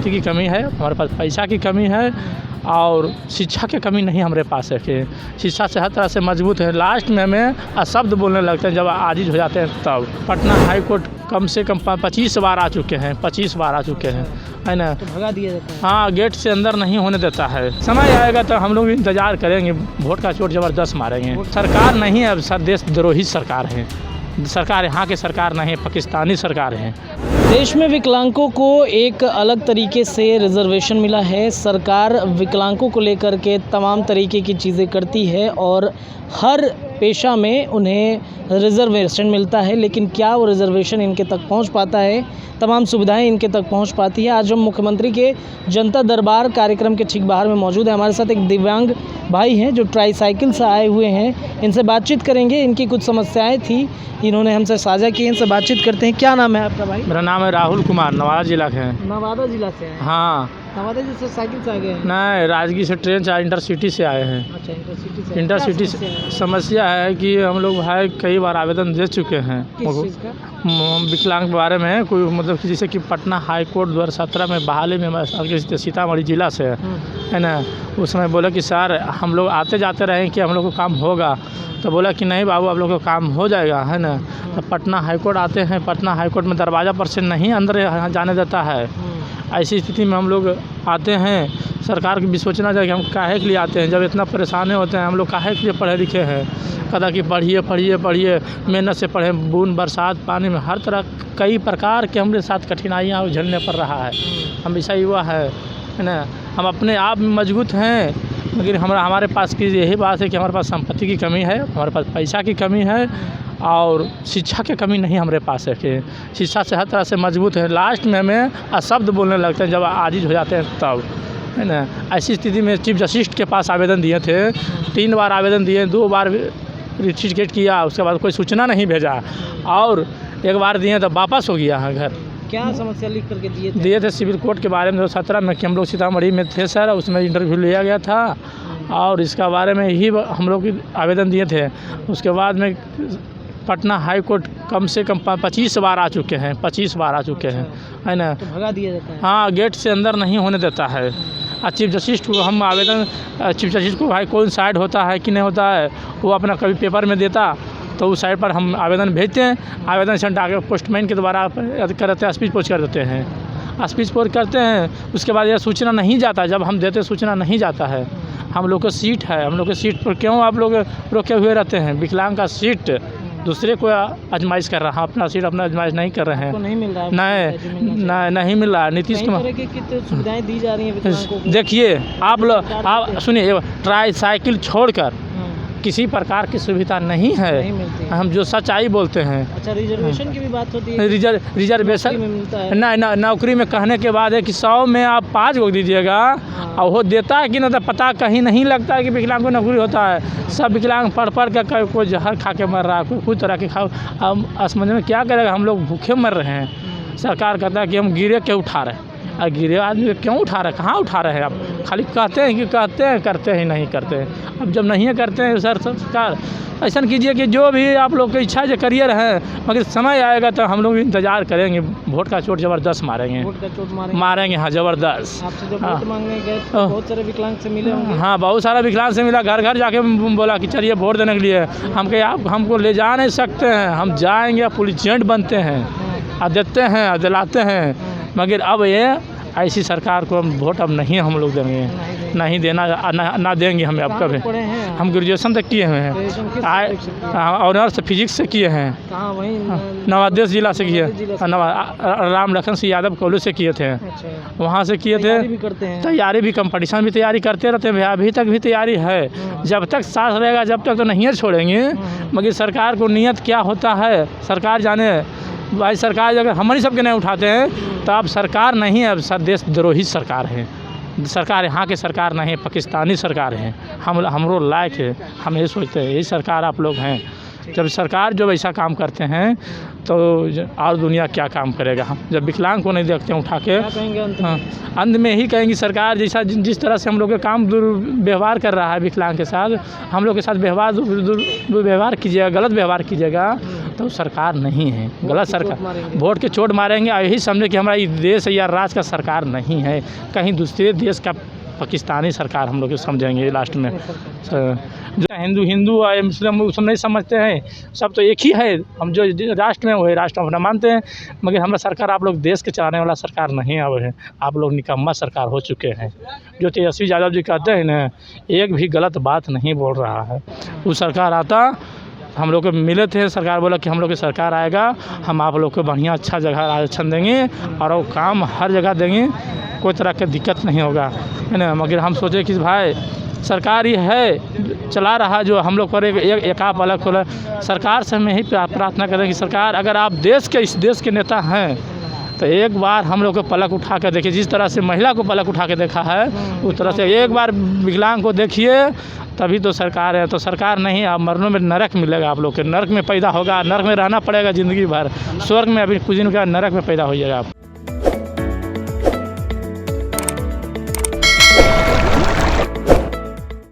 संपत्ति की कमी है, हमारे पास पैसा की कमी है और शिक्षा की कमी नहीं हमारे पास है कि शिक्षा से हर तरह से मजबूत है। लास्ट में हमें अशब्द बोलने लगते हैं जब आजिज हो जाते हैं तब। पटना हाई कोर्ट कम से कम 25 बार आ चुके हैं, 25 बार आ चुके हैं, है ना। तो भगा दिया जाता है। हाँ, गेट से अंदर नहीं होने देता है। समय आएगा तो हम लोग इंतज़ार करेंगे, वोट का चोट ज़बरदस्त मारेंगे। सरकार नहीं है, अब देशद्रोही सरकार है। सरकार यहाँ की सरकार नहीं, पाकिस्तानी सरकार है। देश में विकलांगों को एक अलग तरीके से रिजर्वेशन मिला है। सरकार विकलांगों को लेकर के तमाम तरीके की चीज़ें करती है और हर पेशा में उन्हें रिजर्वेशन मिलता है, लेकिन क्या वो रिजर्वेशन इनके तक पहुंच पाता है, तमाम सुविधाएं इनके तक पहुंच पाती है? आज हम मुख्यमंत्री के जनता दरबार कार्यक्रम के ठीक बाहर में मौजूद है। हमारे साथ एक दिव्यांग भाई हैं जो ट्राईसाइकिल से आए हुए हैं। इनसे बातचीत करेंगे, इनकी कुछ समस्याएं थी, इन्होंने हमसे साझा की। इनसे बातचीत करते हैं। क्या नाम है आपका भाई? मेरा नाम है राहुल कुमार, नवादा जिला के हैं। नवादा जिला से हैं? हाँ। नवादा जिला से साइकिल से आ गए हैं? नहीं, राजगीर से ट्रेन से इंटरसिटी से आए हैं। अच्छा, इंटरसिटी से। इंटरसिटी से समस्या है कि हम लोग भाई कई बार आवेदन दे चुके हैं विकलांग के बारे में। कोई मतलब कि जैसे कि पटना हाई कोर्ट 2017 में बहाली में सीतामढ़ी जिला से है ना, उस समय बोला कि सर हम लोग आते जाते रहे कि हम लोग को काम होगा, तो बोला कि नहीं बाबू आप लोग को काम हो जाएगा, है ना। तो पटना हाई कोर्ट आते हैं, पटना हाई कोर्ट में दरवाज़ा पर से नहीं अंदर जाने देता है। ऐसी स्थिति में हम लोग आते हैं, सरकार की भी सोचना चाहिए कि हम काहे के लिए आते हैं, जब इतना परेशानी होते हैं। हम लोग काहे के लिए पढ़े लिखे हैं, कहता कि पढ़िए पढ़िए पढ़िए, मेहनत से पढ़ें, बूंद बरसात पानी में हर तरह कई प्रकार के हमारे साथ कठिनाइयाँ झेलने पड़ रहा है। हम ऐसा युवा है ना, हम अपने आप में मजबूत हैं, मगर हमारे पास की यही बात है कि हमारे पास संपत्ति की कमी है, हमारे पास पैसा की कमी है और शिक्षा की कमी नहीं हमारे पास है कि शिक्षा से हर तरह से मजबूत है। लास्ट में हमें अशब्द बोलने लगते हैं जब आजिज हो जाते हैं तब, है ना। ऐसी स्थिति में चीफ जस्टिस के पास आवेदन दिए थे, 3 बार आवेदन दिए, 2 बार रिजेक्ट किया, उसके बाद कोई सूचना नहीं भेजा और एक बार दिए तो वापस हो गया है घर। क्या समस्या लिख करके दिए थे सिविल कोर्ट के बारे में 2017 में कि हम लोग सीतामढ़ी में थे सर, उसमें इंटरव्यू लिया गया था और इसका बारे में ही हम लोग आवेदन दिए थे। उसके बाद में पटना हाई कोर्ट कम से कम 25 बार आ चुके हैं, 25 बार आ चुके हैं, है ना। तो भगा दिया जाता है। हाँ, गेट से अंदर नहीं होने देता है। और चीफ जस्टिस को हम आवेदन, चीफ जस्टिस को भाई कौन साइड होता है कि नहीं होता है, वो अपना कभी पेपर में देता तो उस साइड पर हम आवेदन भेजते हैं, आवेदन सेंटर आके पोस्टमैन के द्वारा करते हैं, स्पीच पोस्ट कर देते हैं, स्पीच पोस्ट करते हैं। उसके बाद यह सूचना नहीं जाता, जब हम देते सूचना नहीं जाता है। हम लोग को सीट है, हम लोग के सीट पर क्यों आप लोग रोके हुए रहते हैं? विकलांग का सीट दूसरे को आजमाइश कर रहा है, अपना सीट अपना आजमाइश नहीं कर रहे हैं। नहीं मिल रहा है? नहीं मिल रहा है। नीतीश कुमार सुविधाएं दी जा रही हैं विकलांगों को। देखिए आप सुनिए, ट्राईसाइकिल छोड़कर किसी प्रकार की सुविधा नहीं है, नहीं मिलती है। हम जो सच्चाई बोलते हैं। अच्छा, रिजर्वेशन की भी बात होती है? रिजर्वेशन नहीं, नौकरी में कहने के बाद है कि 100 में आप 5 को दीजिएगा और वो देता है कि ना, तो पता कहीं नहीं लगता है कि विकलांग को नौकरी होता है। सब विकलांग पढ़ कर कोई जहर खा के मर रहा है, कोई तरह के खाओ। अब असमझ में क्या करेगा, हम लोग भूखे मर रहे हैं। सरकार कहता है कि हम गिरे के उठा रहे हैं, और गिरे आदमी क्यों उठा रहे हैं, कहाँ उठा रहे हैं? आप खाली कहते हैं कि कहते हैं, करते ही नहीं करते हैं। अब जब नहीं करते हैं सर, सरकार ऐसा कीजिए कि जो भी आप लोग की इच्छा जो करियर है, मगर समय आएगा तो हम लोग इंतज़ार करेंगे, वोट का चोट ज़बरदस्त मारेंगे। वोट का चोट मारेंगे हाँ, ज़बरदस्त। आपसे जब वोट मांगने गए तो बहुत सारे विकलांग से मिले होंगे? हाँ, बहुत सारा विकलांग से मिला, घर घर जाके बोला कि चलिए वोट देने के लिए। हमको ले जा नहीं सकते हैं, हम जाएंगे, पुलिस एजेंट बनते हैं और देते हैं और दिलाते हैं, मगर अब ये ऐसी सरकार को हम वोट अब नहीं हम लोग देंगे, नहीं देना ना देंगे हमें अब कभी। हम ग्रेजुएशन तक किए हुए हैं, ऑनर्स फिजिक्स से किए हैं। कहाँ? वहीं नवादा जिला से किए, राम लखन सिंह यादव कॉलेज से किए थे। वहाँ से किए थे। तैयारी भी, कंपटीशन भी तैयारी करते रहते हैं, अभी तक भी तैयारी है। जब तक साथ रहेगा जब तक तो नहीं छोड़ेंगे, मगर सरकार को नियत क्या होता है सरकार जाने। भाई सरकार अगर हमारी सबके नहीं उठाते हैं तो अब सरकार नहीं है, अब देशद्रोही सरकार है। सरकार यहाँ की सरकार नहीं, पाकिस्तानी सरकार है। हमरो लायक है, हम यही सोचते हैं यही सरकार आप लोग हैं। जब सरकार जब ऐसा काम करते हैं तो और दुनिया क्या काम करेगा। हम जब विकलांग को नहीं देखते हैं उठा के, क्या कहेंगे अंत में? हाँ, अंत में ही कहेंगी सरकार जैसा जिस तरह से हम लोग के काम दुर्व्यवहार कर रहा है विकलांग के साथ, हम लोग के साथ व्यवहार दुर्व्यवहार कीजिएगा, गलत व्यवहार कीजिएगा तो सरकार नहीं है, गलत सरकार, वोट के चोट मारेंगे और यही समझे कि हमारा देश या राज्य का सरकार नहीं है, कहीं दूसरे देश का पाकिस्तानी सरकार हम लोग समझेंगे लास्ट में। जो हिंदू और मुस्लिम वो सब नहीं समझते हैं, सब तो एक ही है, हम जो राष्ट्र में वही राष्ट्र अपना मानते हैं, मगर हमारा सरकार आप लोग देश के चलाने वाला सरकार नहीं अब है, आप लोग निकम्मा सरकार हो चुके हैं। जो तेजस्वी यादव जी कहते हैं ना, एक भी गलत बात नहीं बोल रहा है। वो सरकार आता, हम लोग को मिले थे, सरकार बोला कि हम लोग की सरकार आएगा, हम आप लोग को बढ़िया अच्छा जगह आरक्षण देंगे और वो काम हर जगह देंगे, कोई तरह की दिक्कत नहीं होगा, है ना। मगर हम सोचे कि भाई सरकार ही है चला रहा, जो हम लोग पर एक आप अलग खोला। सरकार से हम यही प्रार्थना करें कि सरकार अगर आप इस देश के नेता हैं तो एक बार हम लोग को पलक उठा कर देखिए, जिस तरह से महिला को पलक उठा के देखा है उस तरह से एक बार विकलांग को देखिए, तभी तो सरकार है। तो सरकार नहीं, आप मरनों में नरक मिलेगा, आप लोग के नरक में पैदा होगा, नरक में रहना पड़ेगा ज़िंदगी भर, स्वर्ग में अभी कुछ दिन का नरक में पैदा हो जाएगा आप।